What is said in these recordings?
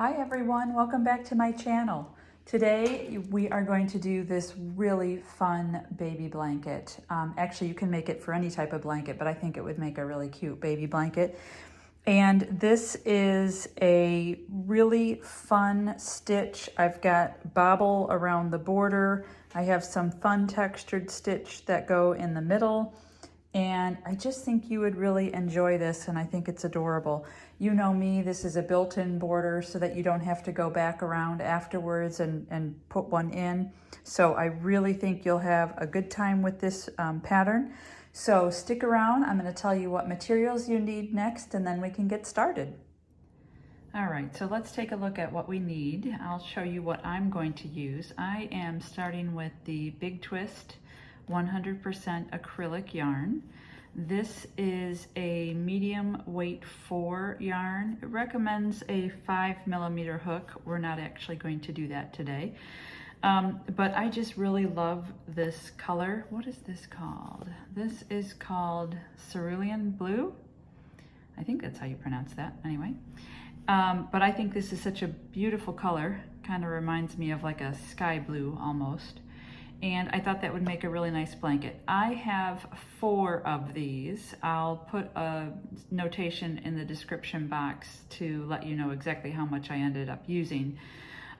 Hi everyone, welcome back to my channel. Today we are going to do this really fun baby blanket. Actually, you can make it for any type of blanket, but I think it would make a really cute baby blanket. And this is a really fun stitch. I've got bobble around the border. I have some fun textured stitch that go in the middle. And I just think you would really enjoy this, and I think it's adorable. You know me, this is a built-in border so that you don't have to go back around afterwards and put one in. So I really think you'll have a good time with this pattern. So stick around, I'm going to tell you what materials you need next, and then we can get started. All right, so let's take a look at what we need. I'll show you what I'm going to use. I am starting with the Big Twist 100% acrylic yarn. This is a medium weight 4 yarn. It recommends a 5mm hook. We're not actually going to do that today. But I just really love this color. What is this called? This is called Cerulean Blue. I think that's how you pronounce that anyway. But I think this is such a beautiful color. Kind of reminds me of like a sky blue almost. And I thought that would make a really nice blanket. I have 4 of these. I'll put a notation in the description box to let you know exactly how much I ended up using.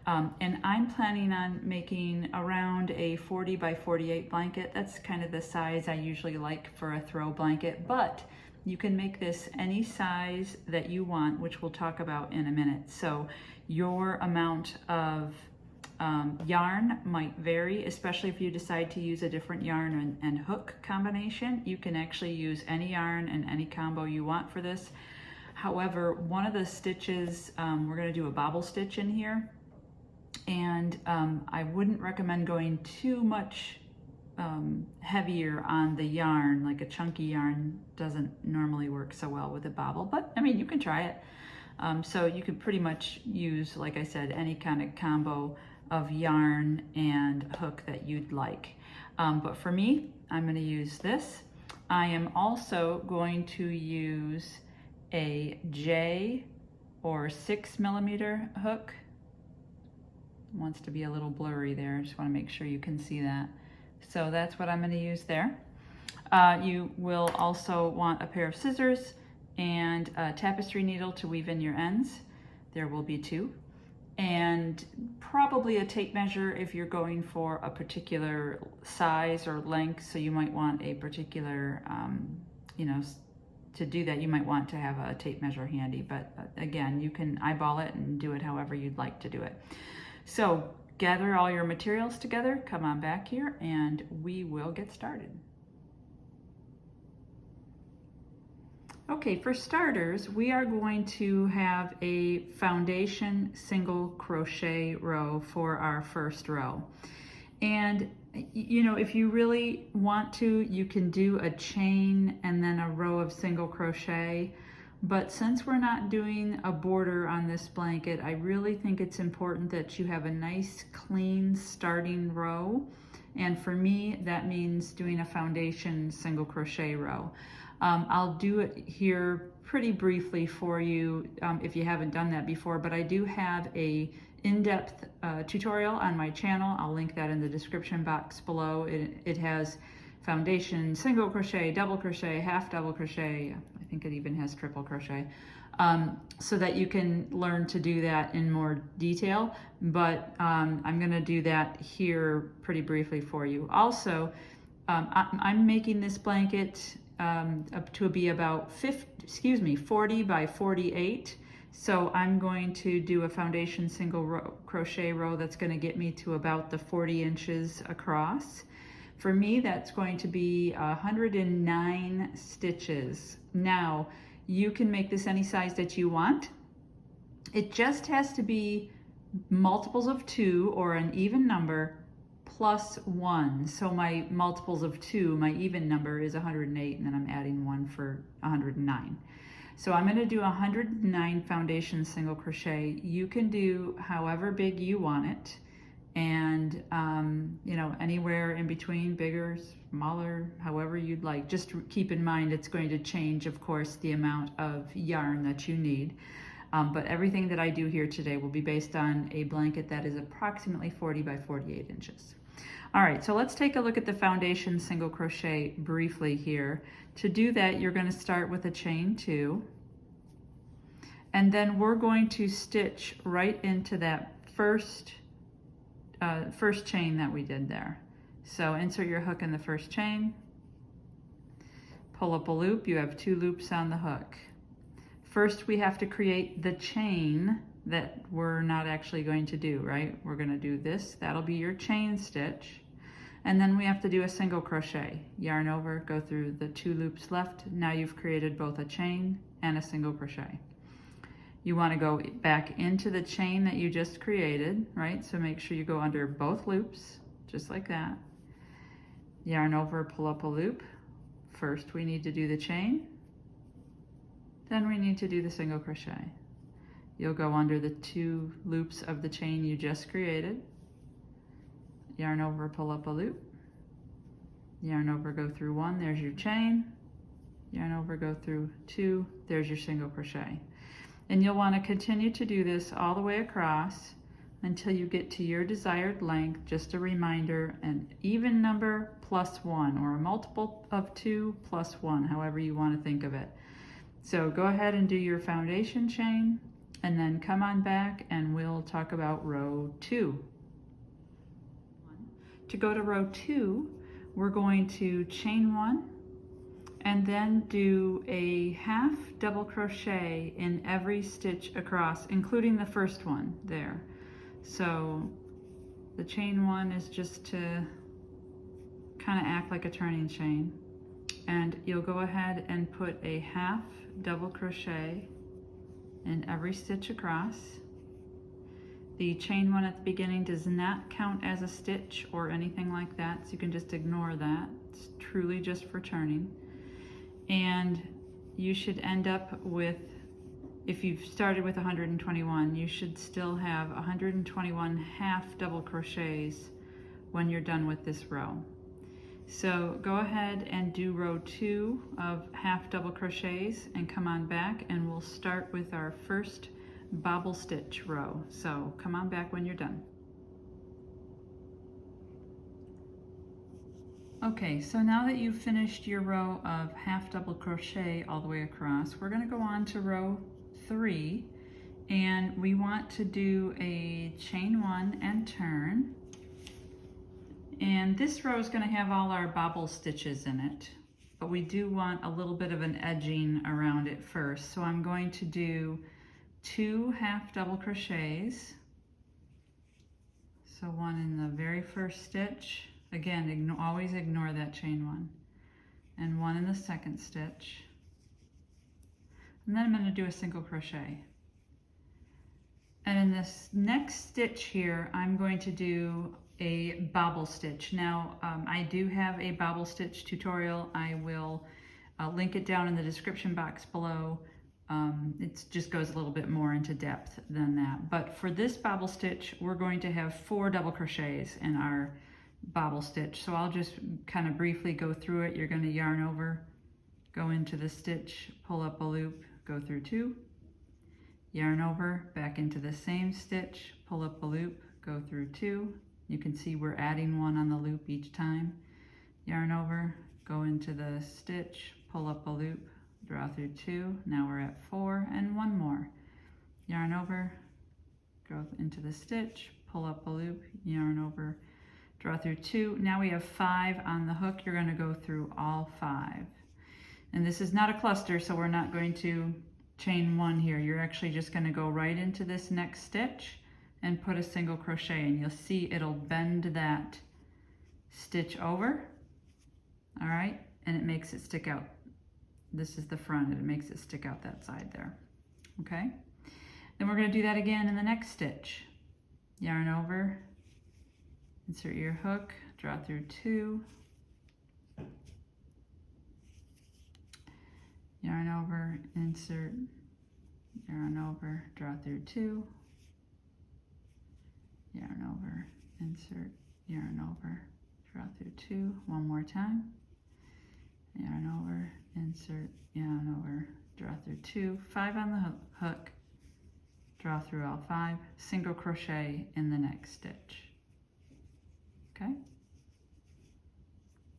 And I'm planning on making around a 40 by 48 blanket. That's kind of the size I usually like for a throw blanket, but you can make this any size that you want, which we'll talk about in a minute. So your amount of yarn might vary, especially if you decide to use a different yarn and hook combination. You can actually use any yarn and any combo you want for this. However, one of the stitches, we're going to do a bobble stitch in here, and I wouldn't recommend going too much heavier on the yarn. Like a chunky yarn doesn't normally work so well with a bobble, but I mean, you can try it. So you could pretty much use, like I said, any kind of combo of yarn and hook that you'd like. But for me, I'm going to use this. I am also going to use a J or 6mm hook. It wants to be a little blurry there. I just want to make sure you can see that. So that's what I'm going to use there. You will also want a pair of scissors and a tapestry needle to weave in your ends. There will be 2. And probably a tape measure if you're going for a particular size or length. So you might want a particular, to do that, you might want to have a tape measure handy. But again, you can eyeball it and do it however you'd like to do it. So gather all your materials together, come on back here, and we will get started. Okay, for starters, we are going to have a foundation single crochet row for our first row. And you know, if you really want to, you can do a chain and then a row of single crochet. But since we're not doing a border on this blanket, I really think it's important that you have a nice clean starting row. And for me, that means doing a foundation single crochet row. I'll do it here pretty briefly for you if you haven't done that before, but I do have a in-depth tutorial on my channel. I'll link that in the description box below. It has foundation, single crochet, double crochet, half double crochet. I think it even has triple crochet, so that you can learn to do that in more detail. But I'm going to do that here pretty briefly for you. Also, I'm making this blanket up to be about 40 by 48. So I'm going to do a foundation single crochet row that's going to get me to about the 40 inches across. For me, that's going to be 109 stitches. Now, you can make this any size that you want. It just has to be multiples of 2 or an even number plus 1. So my multiples of 2, my even number is 108, and then I'm adding 1 for 109. So I'm going to do 109 foundation single crochet. You can do however big you want it, and you know, anywhere in between, bigger, smaller, however you'd like. Just keep in mind it's going to change, of course, the amount of yarn that you need. But everything that I do here today will be based on a blanket that is approximately 40 by 48 inches. All right, so let's take a look at the foundation single crochet briefly here. To do that, you're going to start with a chain 2, and then we're going to stitch right into that first chain that we did there. So insert your hook in the first chain, pull up a loop. You have 2 loops on the hook. First, we have to create the chain that we're not actually going to do, right? We're going to do this. That'll be your chain stitch. And then we have to do a single crochet. Yarn over, go through the 2 loops left. Now you've created both a chain and a single crochet. You want to go back into the chain that you just created, right? So make sure you go under both loops, just like that. Yarn over, pull up a loop. First we need to do the chain, then we need to do the single crochet. You'll go under the 2 loops of the chain you just created. Yarn over, pull up a loop. Yarn over, go through 1, there's your chain. Yarn over, go through 2, there's your single crochet. And you'll want to continue to do this all the way across until you get to your desired length. Just a reminder, an even number plus 1, or a multiple of 2 plus 1, however you want to think of it. So go ahead and do your foundation chain, and then come on back and we'll talk about row 2. To go to row 2, we're going to chain 1 and then do a half double crochet in every stitch across, including the first one there. So the chain 1 is just to kind of act like a turning chain, and you'll go ahead and put a half double crochet in every stitch across. The chain 1 at the beginning does not count as a stitch or anything like that, so you can just ignore that. It's truly just for turning. And you should end up with, if you've started with 121, you should still have 121 half double crochets when you're done with this row. So go ahead and do row 2 of half double crochets and come on back, and we'll start with our first bobble stitch row. So come on back when you're done. Okay, so now that you've finished your row of half double crochet all the way across, we're going to go on to row 3, and we want to do a chain 1 and turn. And this row is going to have all our bobble stitches in it, but we do want a little bit of an edging around it first. So I'm going to do 2 half double crochets. So 1 in the very first stitch. Again, always ignore that chain 1. And 1 in the second stitch. And then I'm going to do a single crochet. And in this next stitch here, I'm going to do a bobble stitch. Now, I do have a bobble stitch tutorial. I will link it down in the description box below. It just goes a little bit more into depth than that. But for this bobble stitch, we're going to have 4 double crochets in our bobble stitch. So I'll just kind of briefly go through it. You're going to yarn over, go into the stitch, pull up a loop, go through 2, yarn over, back into the same stitch, pull up a loop, go through 2. You can see we're adding 1 on the loop each time. Yarn over, go into the stitch, pull up a loop, draw through 2. Now we're at 4, and 1 more. Yarn over, go into the stitch, pull up a loop, yarn over, draw through 2. Now we have 5 on the hook. You're going to go through all 5. And this is not a cluster, so we're not going to chain 1 here. You're actually just going to go right into this next stitch and put a single crochet, and you'll see it'll bend that stitch over. All right, and it makes it stick out. This is the front, and it makes it stick out that side there. Okay, then we're going to do that again in the next stitch. Yarn over, insert your hook, draw through 2, yarn over, insert, yarn over, draw through 2, yarn over, insert, yarn over, draw through 2. One more time. Yarn over, insert, yarn over, draw through 2. 5 on the hook. draw through all 5, single crochet in the next stitch. Okay?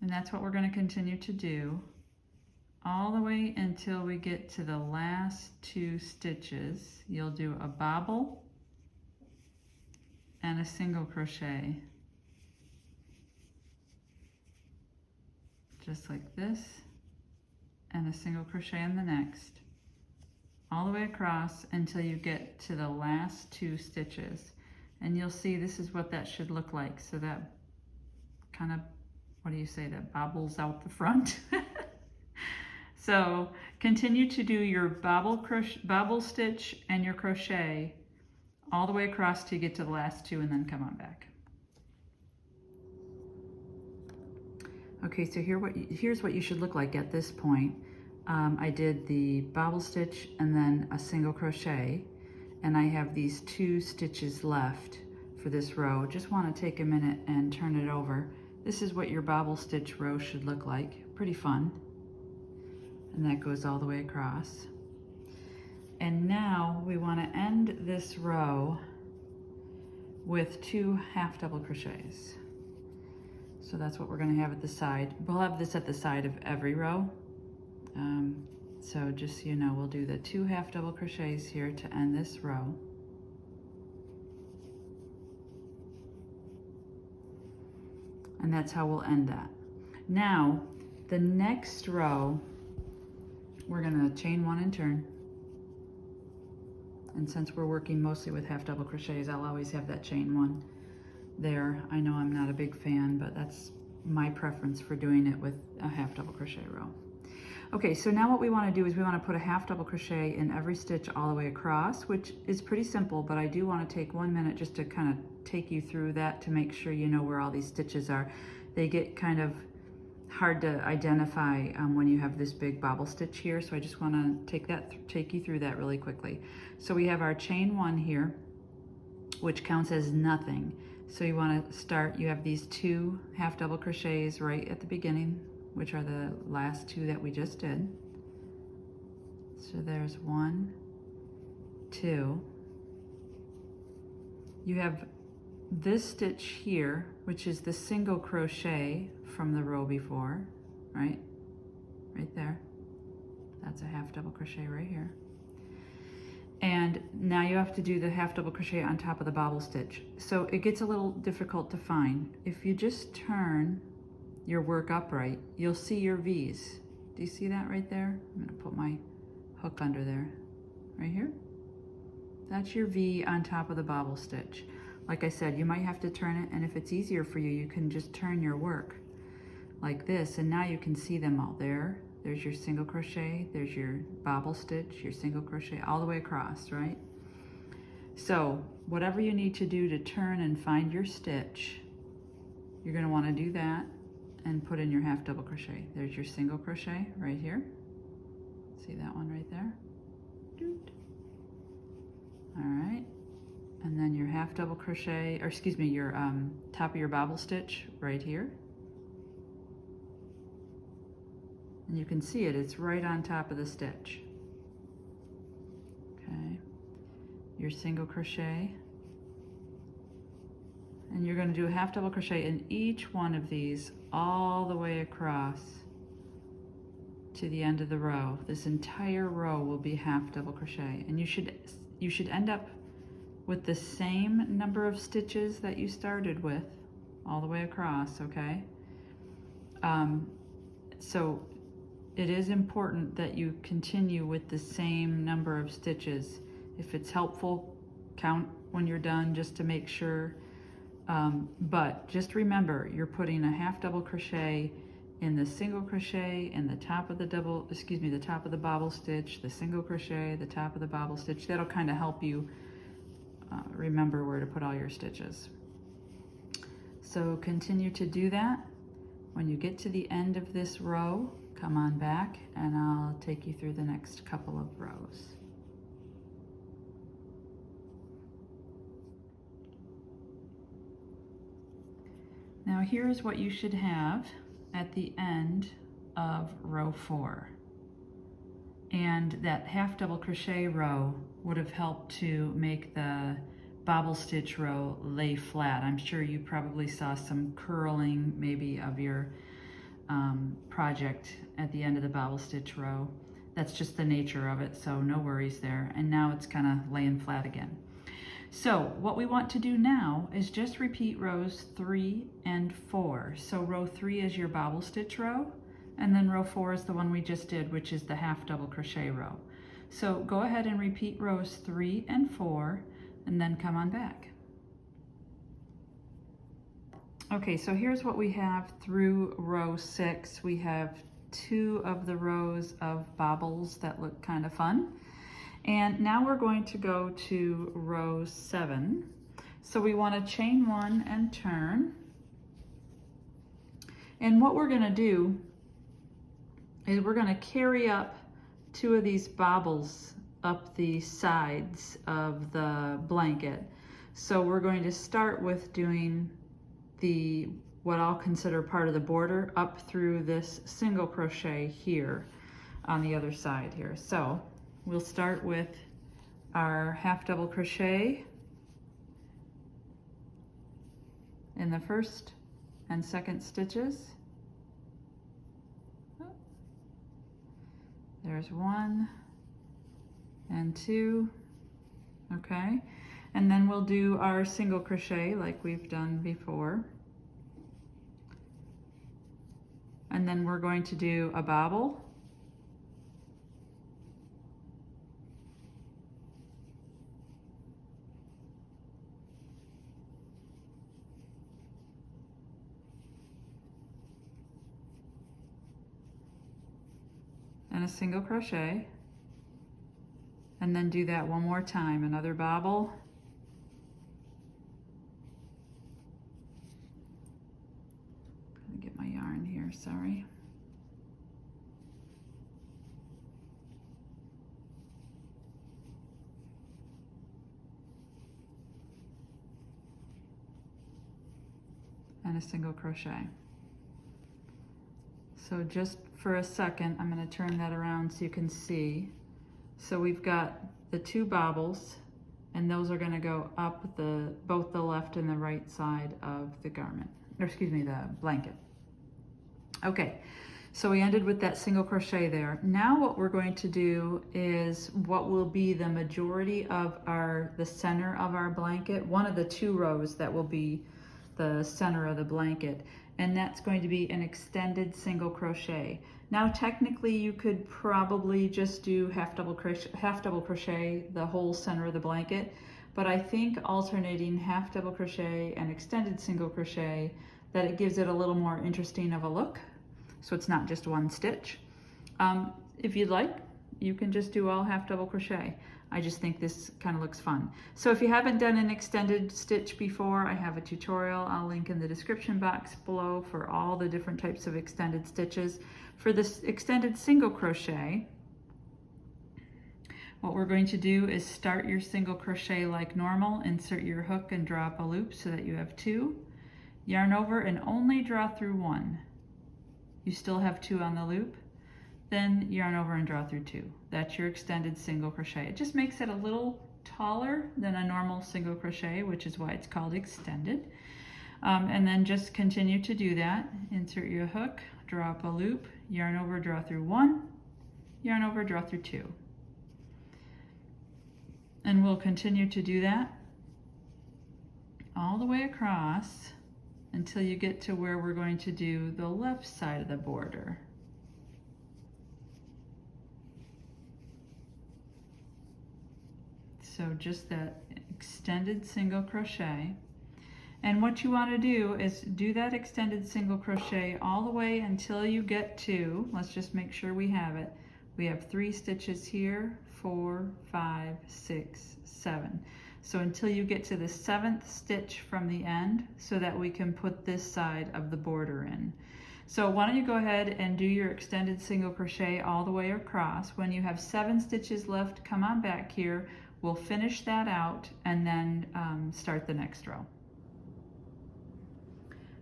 And that's what we're going to continue to do all the way until we get to the last 2 stitches. You'll do a bobble and a single crochet, just like this, and a single crochet in the next, all the way across until you get to the last 2 stitches. And you'll see this is what that should look like. So that kind of, what do you say, that bobbles out the front. So continue to do your bobble stitch and your crochet all the way across till you get to the last 2, and then come on back. Okay, so here's what you should look like at this point. I did the bobble stitch and then a single crochet, and I have these 2 stitches left for this row. Just want to take a minute and turn it over. This is what your bobble stitch row should look like. Pretty fun. And that goes all the way across. And now we want to end this row with 2 half double crochets. So that's what we're going to have at the side. We'll have this at the side of every row. So just so you know, we'll do the 2 half double crochets here to end this row. And that's how we'll end that. Now, the next row, we're going to chain 1 and turn. And since we're working mostly with half double crochets, I'll always have that chain 1 there. I know I'm not a big fan, but that's my preference for doing it with a half double crochet row. Okay, so now what we want to do is we want to put a half double crochet in every stitch all the way across, which is pretty simple, but I do want to take 1 minute just to kind of take you through that to make sure you know where all these stitches are. They get kind of hard to identify when you have this big bobble stitch here, so I just want to take you through that really quickly. So we have our chain 1 here, which counts as nothing. So you want to start, you have these 2 half double crochets right at the beginning, which are the last 2 that we just did. So there's 1, 2. You have this stitch here, which is the single crochet from the row before, right? Right there. That's a half double crochet right here. And now you have to do the half double crochet on top of the bobble stitch. So it gets a little difficult to find. If you just turn your work upright, you'll see your V's. Do you see that right there? I'm gonna put my hook under there, right here. That's your V on top of the bobble stitch. Like I said, you might have to turn it, and if it's easier for you, you can just turn your work like this, and now you can see them all there. There's your single crochet, there's your bobble stitch, your single crochet, all the way across, right? So whatever you need to do to turn and find your stitch, you're gonna wanna do that and put in your half double crochet. There's your single crochet right here. See that one right there? All right, and then your half double crochet, or excuse me, your top of your bobble stitch right here. And you can see it, it's right on top of the stitch. Okay, your single crochet. And you're going to do a half double crochet in each one of these all the way across to the end of the row. This entire row will be half double crochet, and you should end up with the same number of stitches that you started with all the way across, okay? So it is important that you continue with the same number of stitches. If it's helpful, count when you're done just to make sure. But just remember, you're putting a half double crochet in the single crochet in the top of the the top of the bobble stitch, the single crochet, the top of the bobble stitch. That'll kind of help you remember where to put all your stitches. So continue to do that. When you get to the end of this row, come on back and I'll take you through the next couple of rows. Now here's what you should have at the end of row 4. and that half double crochet row would have helped to make the bobble stitch row lay flat. I'm sure you probably saw some curling maybe of your project at the end of the bobble stitch row. That's just the nature of it, so no worries there. And now it's kind of laying flat again. So what we want to do now is just repeat rows 3 and 4. So row 3 is your bobble stitch row, and then row 4 is the one we just did, which is the half double crochet row. So go ahead and repeat rows 3 and 4, and then come on back. Okay, so here's what we have through row 6. We have 2 of the rows of bobbles that look kind of fun. And now we're going to go to row 7. So we want to chain 1 and turn. And what we're going to do is we're going to carry up 2 of these bobbles up the sides of the blanket. So we're going to start with doing the what I'll consider part of the border up through this single crochet here on the other side here. So we'll start with our half double crochet in the first and second stitches. There's 1 and 2, okay? And then we'll do our single crochet like we've done before. And then we're going to do a bobble. And a single crochet, and then do that one more time, another bobble, I'm gonna get my yarn here, sorry. And a single crochet. So just for a second, I'm going to turn that around so you can see. So we've got the 2 bobbles, and those are going to go up both the left and the right side of the garment, or excuse me, the blanket. Okay, so we ended with that single crochet there. Now what we're going to do is what will be the majority of the center of our blanket, one of the 2 rows that will be the center of the blanket, and that's going to be an extended single crochet. Now technically you could probably just do half double crochet the whole center of the blanket, but I think alternating half double crochet and extended single crochet, that it gives it a little more interesting of a look, so it's not just 1 stitch. If you'd like, you can just do all half double crochet. I just think this kind of looks fun. So if you haven't done an extended stitch before, I have a tutorial I'll link in the description box below for all the different types of extended stitches. For this extended single crochet, what we're going to do is start your single crochet like normal, insert your hook and draw up a loop so that you have 2, yarn over and only draw through 1. You still have 2 on the loop, then yarn over and draw through 2. That's your extended single crochet. It just makes it a little taller than a normal single crochet, which is why it's called extended. And then just continue to do that. Insert your hook, draw up a loop, yarn over, draw through 1, yarn over, draw through 2. And we'll continue to do that all the way across until you get to where we're going to do the left side of the border. So just that extended single crochet. And what you want to do is do that extended single crochet all the way until you get to, let's just make sure we have it. We have 3 stitches here, 4, 5, 6, 7. So until you get to the 7th stitch from the end so that we can put this side of the border in. So why don't you go ahead and do your extended single crochet all the way across. When you have 7 stitches left, come on back here. We'll finish that out and then start the next row.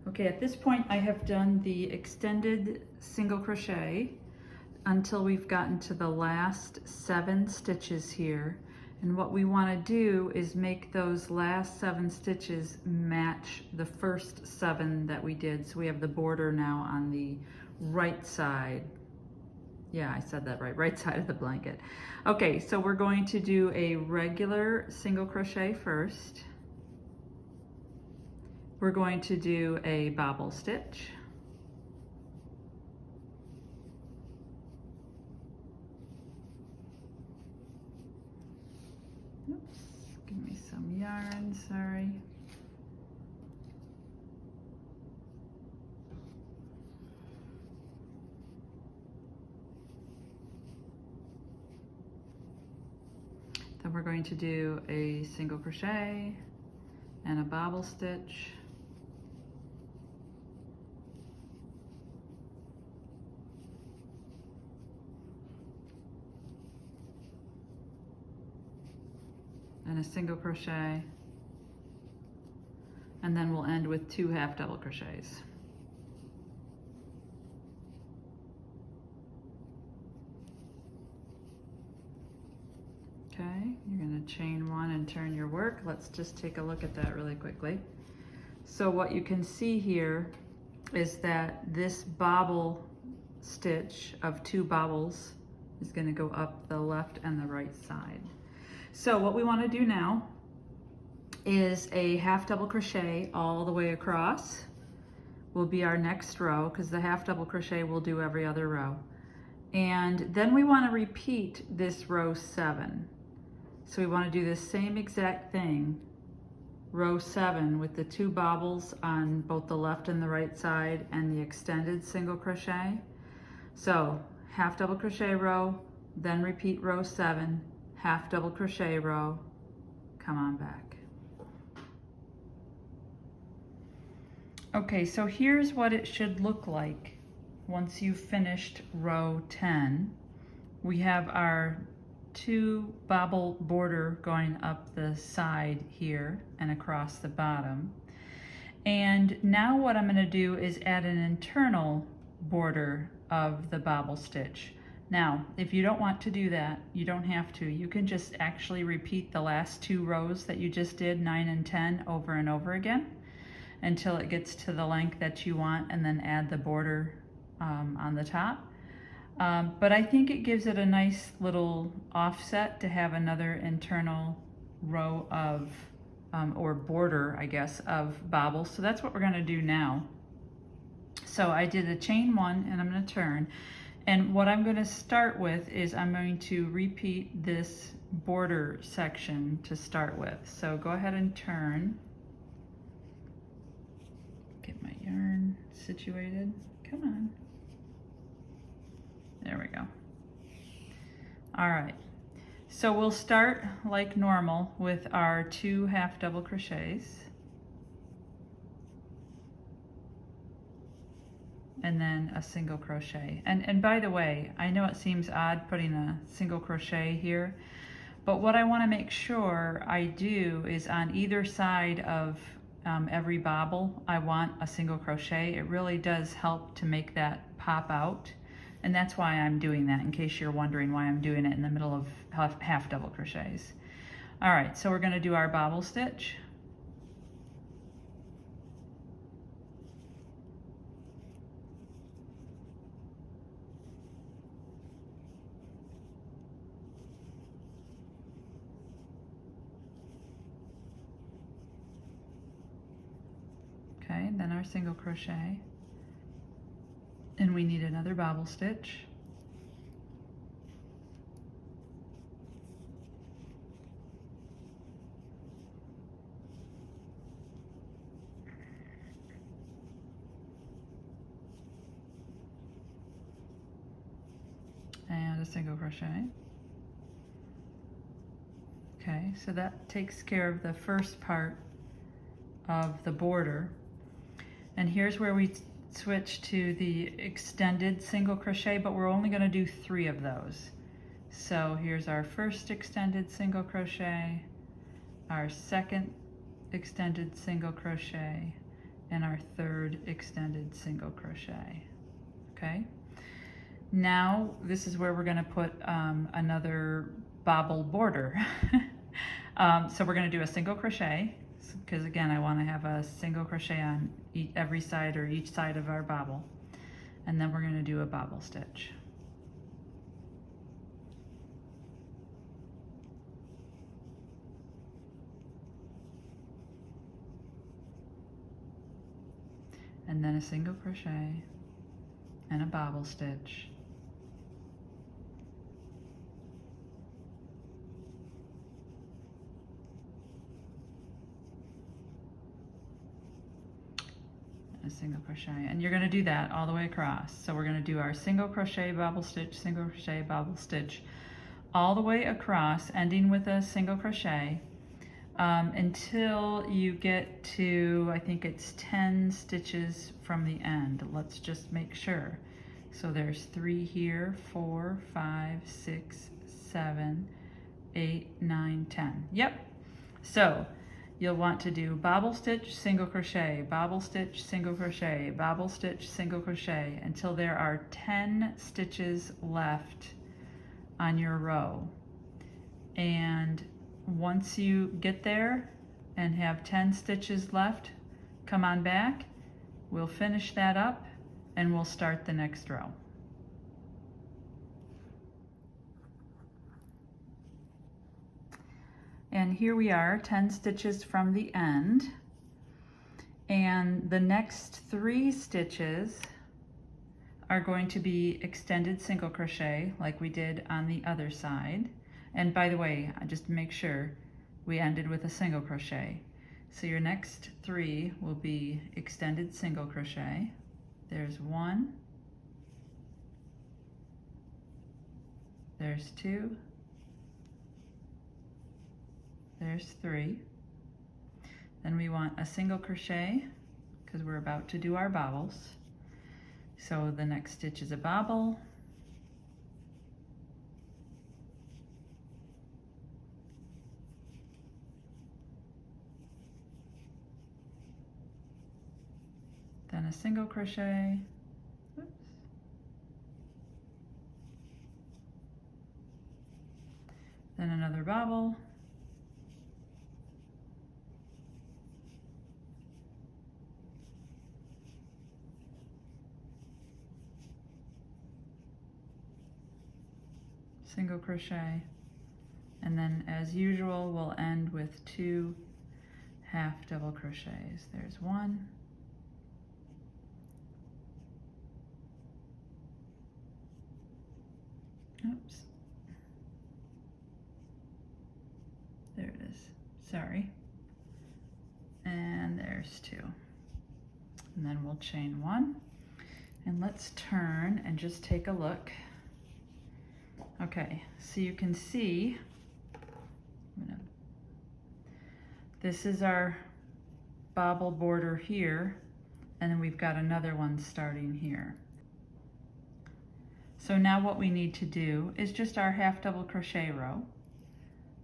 Okay, at this point I have done the extended single crochet until we've gotten to the last 7 stitches here. And what we want to do is make those last 7 stitches match the first 7 that we did. So we have the border now on the right side. Yeah, I said that right, right side of the blanket. Okay, so we're going to do a regular single crochet first. We're going to do a bobble stitch. Oops, give me some yarn, sorry. Then we're going to do a single crochet and a bobble stitch. And a single crochet, and then we'll end with 2 half double crochets. Okay, you're going to chain 1 and turn your work. Let's just take a look at that really quickly. So what you can see here is that this bobble stitch of 2 bobbles is going to go up the left and the right side. So what we want to do now is a half double crochet all the way across will be our next row, because the half double crochet we'll do every other row. And then we want to repeat this row 7. So we want to do the same exact thing, row 7, with the 2 bobbles on both the left and the right side and the extended single crochet. So half double crochet row, then repeat row 7, half double crochet row, come on back. Okay, so here's what it should look like once you've finished row 10. We have our 2 bobble border going up the side here and across the bottom. And now what I'm going to do is add an internal border of the bobble stitch. Now, if you don't want to do that, you don't have to. You can just actually repeat the last 2 rows that you just did, 9 and 10, over and over again until it gets to the length that you want, and then add the border on the top. But I think it gives it a nice little offset to have another internal row of, or border, I guess, of bobbles. So that's what we're going to do now. So I did a chain 1 and I'm going to turn. And what I'm going to start with is I'm going to repeat this border section to start with. So go ahead and turn. Get my yarn situated. Come on. There we go. All right. So we'll start like normal with our 2 half double crochets. And then a single crochet. And by the way, I know it seems odd putting a single crochet here, but what I want to make sure I do is on either side of every bobble, I want a single crochet. It really does help to make that pop out. And that's why I'm doing that, in case you're wondering why I'm doing it in the middle of half double crochets. All right, so we're going to do our bobble stitch. Okay, then our single crochet, and we need another bobble stitch. And a single crochet. Okay, so that takes care of the first part of the border. And here's where we switch to the extended single crochet, but we're only going to do 3 of those. So here's our first extended single crochet, our second extended single crochet, and our third extended single crochet. Okay, Now this is where we're going to put another bobble border. So we're going to do a single crochet, because again I want to have a single crochet on every side or each side of our bobble, and then we're going to do a bobble stitch. And then a single crochet and a bobble stitch. A single crochet, and you're going to do that all the way across. So we're going to do our single crochet, bobble stitch, single crochet, bobble stitch all the way across, ending with a single crochet until you get to, I think it's 10 stitches from the end. Let's just make sure. So there's 3 here, 4, 5, 6, 7, 8, 9, 10. Yep. So you'll want to do bobble stitch, single crochet, bobble stitch, single crochet, bobble stitch, single crochet until there are 10 stitches left on your row. And once you get there and have 10 stitches left, come on back, we'll finish that up and we'll start the next row. And here we are, 10 stitches from the end. And the next 3 stitches are going to be extended single crochet like we did on the other side. And by the way, just to make sure, we ended with a single crochet. So your next 3 will be extended single crochet. There's 1, there's 2, there's 3. Then we want a single crochet because we're about to do our bobbles. So the next stitch is a bobble. Then a single crochet. Oops. Then another bobble. Single crochet, and then as usual we'll end with 2 half double crochets. There's 1, oops, there it is, sorry, and there's 2, and then we'll chain 1, and let's turn and just take a look. Okay, so you can see, this is our bobble border here, and then we've got another one starting here. So now what we need to do is just our half double crochet row,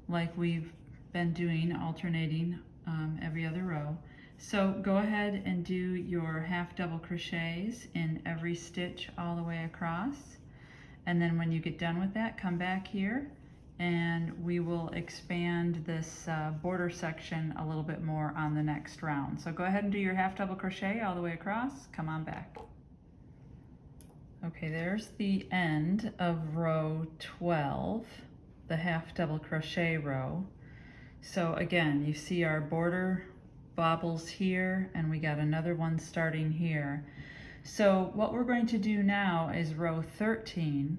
like we've been doing, alternating every other row. So go ahead and do your half double crochets in every stitch all the way across. And then when you get done with that, come back here and we will expand this border section a little bit more on the next round. So go ahead and do your half double crochet all the way across, come on back. Okay, there's the end of row 12, the half double crochet row. So again, you see our border bobbles here, and we got another one starting here. So what we're going to do now is row 13,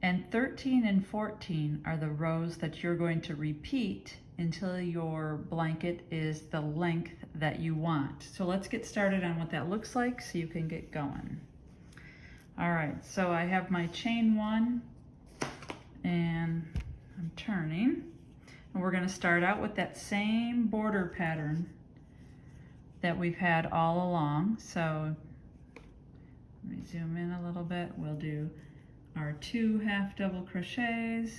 and 13 and 14 are the rows that you're going to repeat until your blanket is the length that you want. So let's get started on what that looks like so you can get going. All right, so I have my chain 1 and I'm turning, and we're going to start out with that same border pattern that we've had all along. So let me zoom in a little bit. We'll do our 2 half double crochets,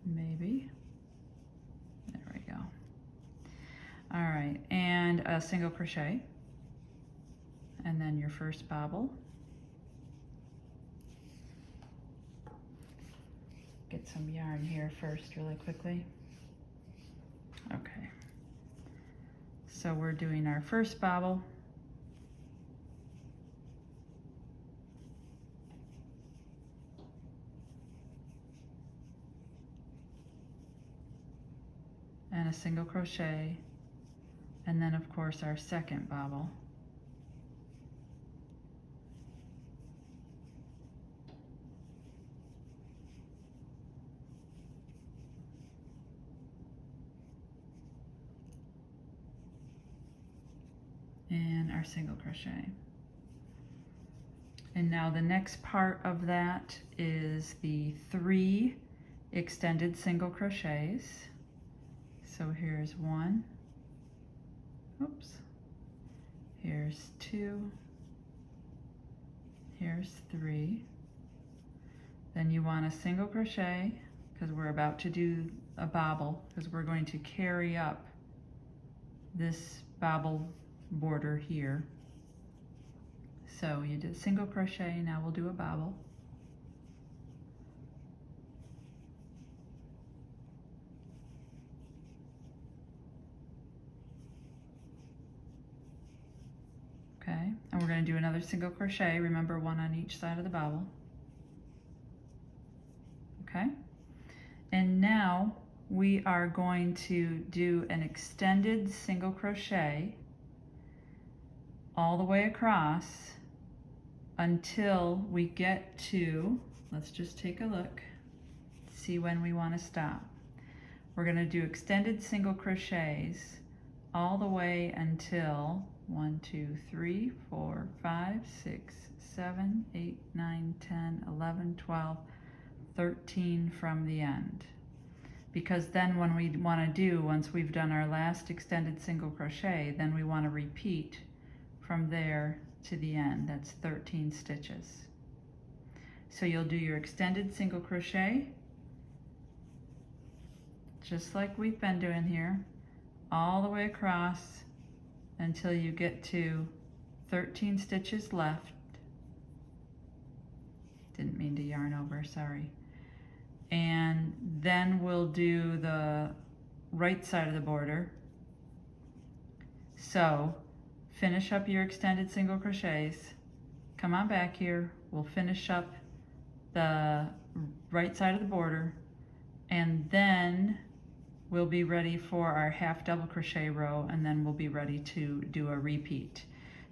maybe, there we go. All right, and a single crochet, and then your first bobble. Get some yarn here first really quickly. Okay, so we're doing our first bobble. And a single crochet, and then of course our second bobble. And our single crochet. And now the next part of that is the 3 extended single crochets. So here's 1, oops, here's 2, here's 3. Then you want a single crochet, because we're about to do a bobble, because we're going to carry up this bobble border here. So you did single crochet, now we'll do a bobble. Okay, and we're going to do another single crochet, remember 1 on each side of the bobble. Okay, and now we are going to do an extended single crochet all the way across until we get to, let's just take a look, see when we want to stop. We're going to do extended single crochets all the way until 1, 2, 3, 4, 5, 6, 7, 8, 9, 10, 11, 12, 13 from the end. Because then when we want to do, once we've done our last extended single crochet, then we want to repeat from there to the end. That's 13 stitches. So you'll do your extended single crochet, just like we've been doing here, all the way across until you get to 13 stitches left. Didn't mean to yarn over, sorry. And then we'll do the right side of the border. So finish up your extended single crochets, come on back here, we'll finish up the right side of the border, and then we'll be ready for our half double crochet row, and then we'll be ready to do a repeat.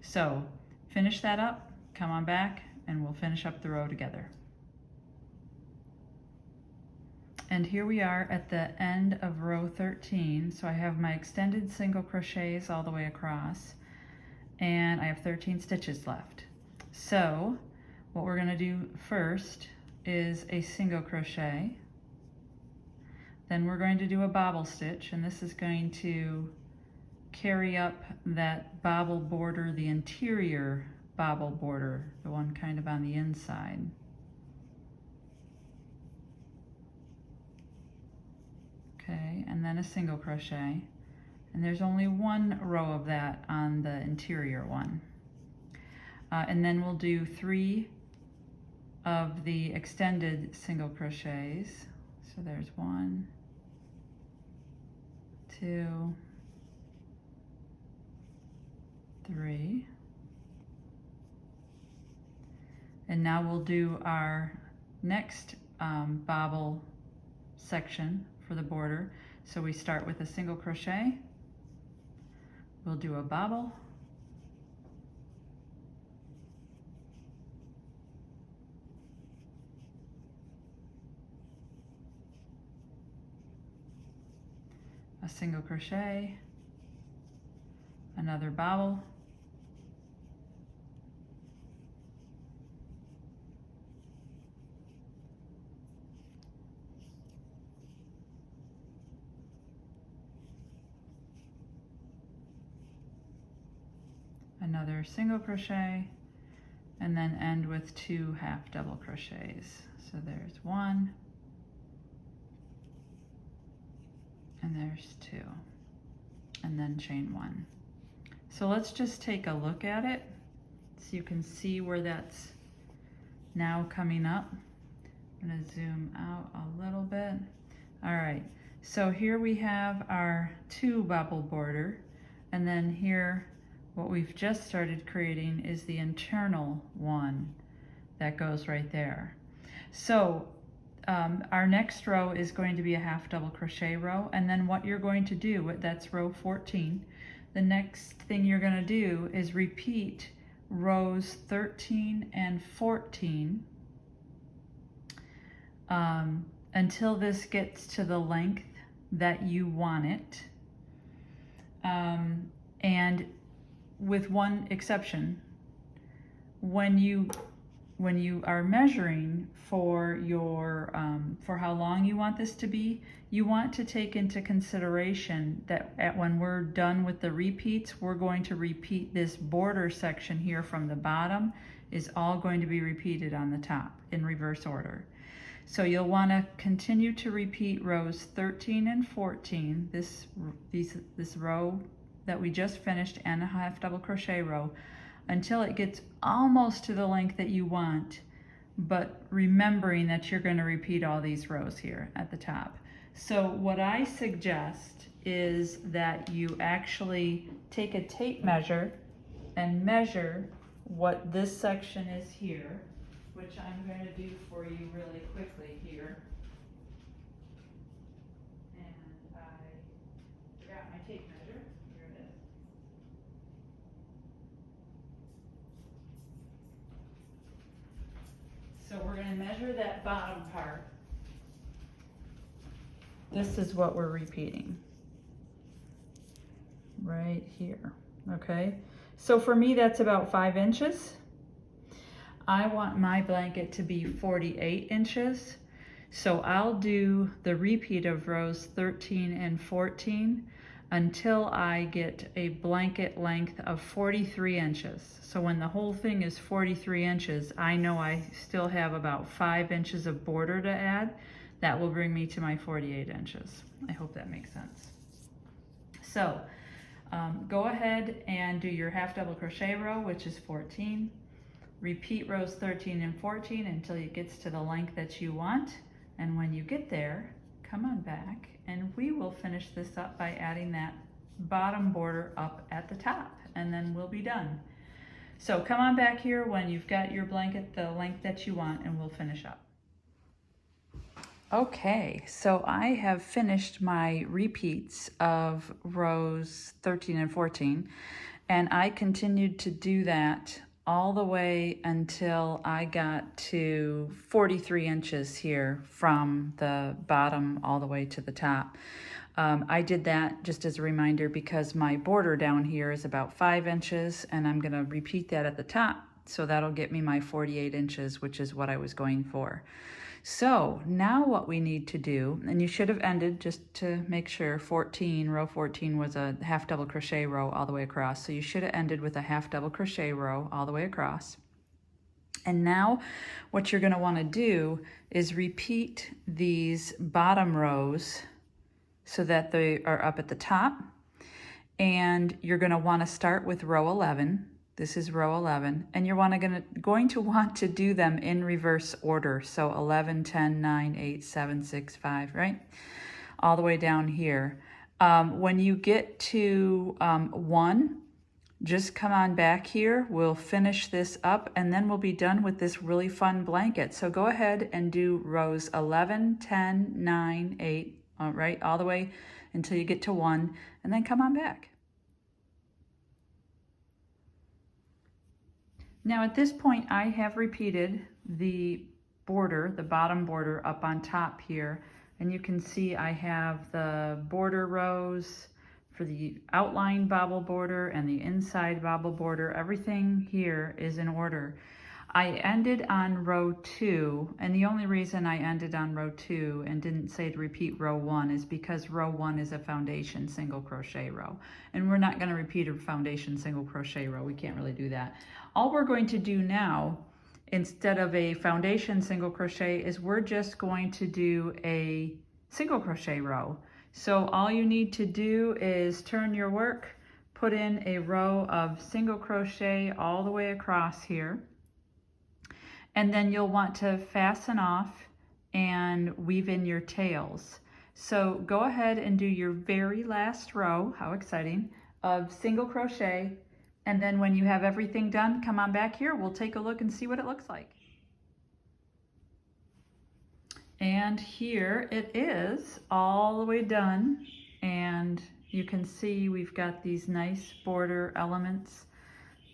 So finish that up, come on back, and we'll finish up the row together. And here we are at the end of row 13. So I have my extended single crochets all the way across, and I have 13 stitches left. So what we're going to do first is a single crochet. Then we're going to do a bobble stitch, and this is going to carry up that bobble border, the interior bobble border, the one kind of on the inside. Okay, and then a single crochet, and there's only 1 row of that on the interior one. And then we'll do 3 of the extended single crochets. So there's 1, 2, 3. And now we'll do our next bobble section for the border. So we start with a single crochet, we'll do a bobble, a single crochet, another bobble, another single crochet, and then end with 2 half double crochets. So there's 1, and there's 2, and then chain 1. So let's just take a look at it so you can see where that's now coming up. I'm gonna zoom out a little bit. All right, so here we have our 2 bobble border, and then here what we've just started creating is the internal one that goes right there. So our next row is going to be a half double crochet row, and then what you're going to do, that's row 14, the next thing you're going to do is repeat rows 13 and 14 until this gets to the length that you want it, and with one exception. When you are measuring for your for how long you want this to be, you want to take into consideration that when we're done with the repeats, we're going to repeat this border section here from the bottom is all going to be repeated on the top in reverse order. So you'll want to continue to repeat rows 13 and 14, this row that we just finished and a half double crochet row, until it gets almost to the length that you want, but remembering that you're going to repeat all these rows here at the top. So what I suggest is that you actually take a tape measure and measure what this section is here, which I'm going to do for you really quickly here. And I forgot my tape measure. Here it is. So we're going to measure that bottom part. This is what we're repeating right here, okay? So for me, that's about 5 inches. I want my blanket to be 48 inches. So I'll do the repeat of rows 13 and 14 until I get a blanket length of 43 inches. So when the whole thing is 43 inches, I know I still have about 5 inches of border to add. That will bring me to my 48 inches. I hope that makes sense. So go ahead and do your half double crochet row, which is 14. Repeat rows 13 and 14 until it gets to the length that you want. And when you get there, come on back and we will finish this up by adding that bottom border up at the top, and then we'll be done. So come on back here when you've got your blanket the length that you want, and we'll finish up. Okay, so I have finished my repeats of rows 13 and 14, and I continued to do that all the way until I got to 43 inches here from the bottom all the way to the top. I did that just as a reminder because my border down here is about 5 inches, and I'm gonna repeat that at the top, so that'll get me my 48 inches, which is what I was going for. So now what we need to do, and you should have ended, just to make sure, row 14 was a half double crochet row all the way across. So you should have ended with a half double crochet row all the way across. And now what you're gonna wanna do is repeat these bottom rows so that they are up at the top. And you're gonna wanna start with row 11. This is row 11, and you're going to want to do them in reverse order. So 11, 10, 9, 8, 7, 6, 5, right? All the way down here. When you get to 1, just come on back here. We'll finish this up, and then we'll be done with this really fun blanket. So go ahead and do rows 11, 10, 9, 8, all right, all the way until you get to 1, and then come on back. Now at this point, I have repeated the border, the bottom border up on top here, and you can see I have the border rows for the outline bobble border and the inside bobble border. Everything here is in order. I ended on row 2, and the only reason I ended on row 2 and didn't say to repeat row 1 is because row 1 is a foundation single crochet row, and we're not going to repeat a foundation single crochet row. We can't really do that. All we're going to do now, instead of a foundation single crochet, is we're just going to do a single crochet row. So all you need to do is turn your work put in a row of single crochet all the way across here. And then you'll want to fasten off and weave in your tails. So go ahead and do your very last row, how exciting, of single crochet. And then when you have everything done, come on back here. We'll take a look and see what it looks like. And here it is, all the way done. And you can see we've got these nice border elements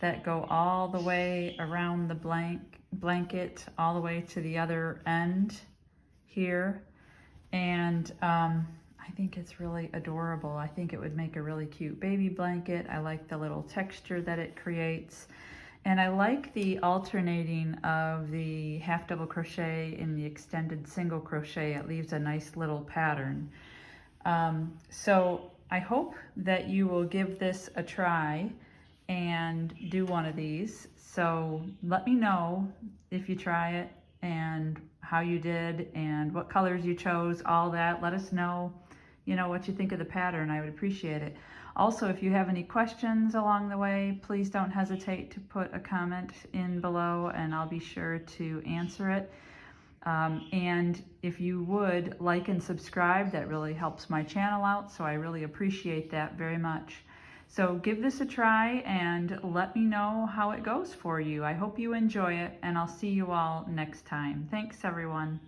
that go all the way around the blanket, all the way to the other end here. And I think it's really adorable. I think it would make a really cute baby blanket. I like the little texture that it creates. And I like the alternating of the half double crochet and the extended single crochet. It leaves a nice little pattern. So I hope that you will give this a try and do one of these. So let me know if you try it and how you did and what colors you chose, all that. Let us know, you know, what you think of the pattern. I would appreciate it. Also, if you have any questions along the way, please don't hesitate to put a comment in below and I'll be sure to answer it. And if you would like and subscribe, that really helps my channel out, so I really appreciate that very much. So give this a try and let me know how it goes for you. I hope you enjoy it, and I'll see you all next time. Thanks, everyone.